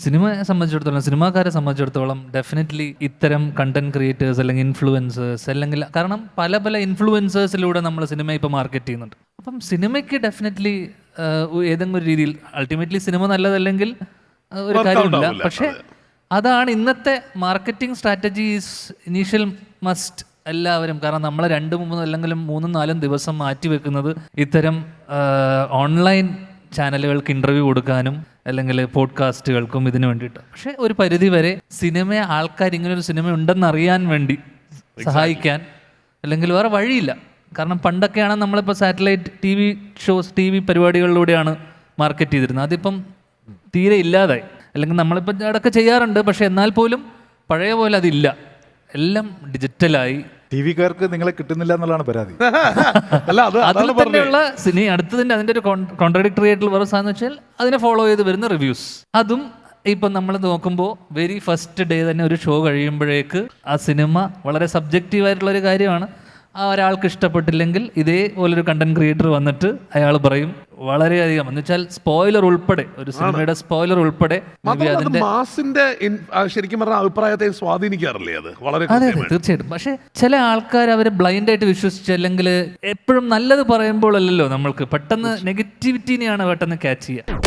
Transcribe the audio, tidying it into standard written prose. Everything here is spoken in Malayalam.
സിനിമയെ സംബന്ധിച്ചിടത്തോളം, സിനിമാക്കാരെ സംബന്ധിച്ചിടത്തോളം ഡെഫിനറ്റ്ലി ഇത്തരം കണ്ടന്റ് ക്രിയേറ്റേഴ്സ് അല്ലെങ്കിൽ ഇൻഫ്ലുവൻസേഴ്സ് അല്ലെങ്കിൽ കാരണം പല പല ഇൻഫ്ലുവൻസേഴ്സിലൂടെ നമ്മൾ സിനിമ ഇപ്പോൾ മാർക്കറ്റ് ചെയ്യുന്നുണ്ട്. അപ്പം സിനിമയ്ക്ക് ഡെഫിനറ്റ്ലി ഏതെങ്കിലും ഒരു രീതിയിൽ അൾട്ടിമേറ്റ്ലി സിനിമ നല്ലതല്ലെങ്കിൽ ഒരു കാര്യമില്ല. പക്ഷേ അതാണ് ഇന്നത്തെ മാർക്കറ്റിംഗ് സ്ട്രാറ്റജീസ്. ഇനീഷ്യൽ മസ്റ്റ് എല്ലാവരും, കാരണം നമ്മൾ 2-3 അല്ലെങ്കിൽ 3-4 ദിവസം മാറ്റി വെക്കുന്നത് ഇത്തരം ഓൺലൈൻ ചാനലുകൾക്ക് ഇൻ്റർവ്യൂ കൊടുക്കാനും അല്ലെങ്കിൽ പോഡ്കാസ്റ്റുകൾക്കും ഇതിനു വേണ്ടിയിട്ട്. പക്ഷേ ഒരു പരിധി വരെ സിനിമയെ ആൾക്കാർ ഇങ്ങനൊരു സിനിമ ഉണ്ടെന്ന് അറിയാൻ വേണ്ടി സഹായിക്കാൻ അല്ലെങ്കിൽ വേറെ വഴിയില്ല. കാരണം പണ്ടൊക്കെയാണ് നമ്മളിപ്പോൾ സാറ്റലൈറ്റ് TV ഷോസ്, TV പരിപാടികളിലൂടെയാണ് മാർക്കറ്റ് ചെയ്തിരുന്നത്. അതിപ്പം തീരെ ഇല്ലാതായി. അല്ലെങ്കിൽ നമ്മളിപ്പോൾ അതൊക്കെ ചെയ്യാറുണ്ട്, പക്ഷെ എന്നാൽ പോലും പഴയ പോലെ അതില്ല. എല്ലാം ഡിജിറ്റലായി. TV-കാർക്ക് നിങ്ങളെ കിട്ടുന്നില്ല എന്നുള്ളതാണ് പരാതി. അല്ല അതിൽ തന്നെയുള്ള സിനി അടുത്തതിൻ്റെ അതിൻ്റെ ഒരു കോൺട്രഡിക്ടറി ആയിട്ടുള്ള വേറെ സാധനം വെച്ചാൽ അതിനെ ഫോളോ ചെയ്ത് വരുന്ന റിവ്യൂസ്. അതും ഇപ്പം നമ്മൾ നോക്കുമ്പോൾ വെരി ഫസ്റ്റ് ഡേ തന്നെ ഒരു ഷോ കഴിയുമ്പോഴേക്ക് ആ സിനിമ വളരെ സബ്ജക്റ്റീവായിട്ടുള്ളൊരു കാര്യമാണ്. ആ ഒരാൾക്ക് ഇഷ്ടപ്പെട്ടില്ലെങ്കിൽ ഇതേപോലൊരു കണ്ടന്റ് ക്രിയേറ്റർ വന്നിട്ട് അയാൾ പറയും വളരെയധികം, എന്ന് വെച്ചാൽ സ്പോയിലർ ഉൾപ്പെടെ, ഒരു സിനിമയുടെ സ്പോയിലർ ഉൾപ്പെടെ മാസിന്റെ ശരിക്കും പറഞ്ഞ അഭിപ്രായത്തെ സ്വാധീനിക്കാറില്ലേ അത് വളരെ? അതെ തീർച്ചയായിട്ടും. പക്ഷെ ചില ആൾക്കാർ അവരെ ബ്ലൈൻഡ് ആയിട്ട് വിശ്വസിച്ച് അല്ലെങ്കിൽ എപ്പോഴും നല്ലത് പറയുമ്പോഴല്ലോ നമ്മൾക്ക് പെട്ടെന്ന് നെഗറ്റിവിറ്റിനെയാണ് പെട്ടെന്ന് ക്യാച്ച് ചെയ്യുക.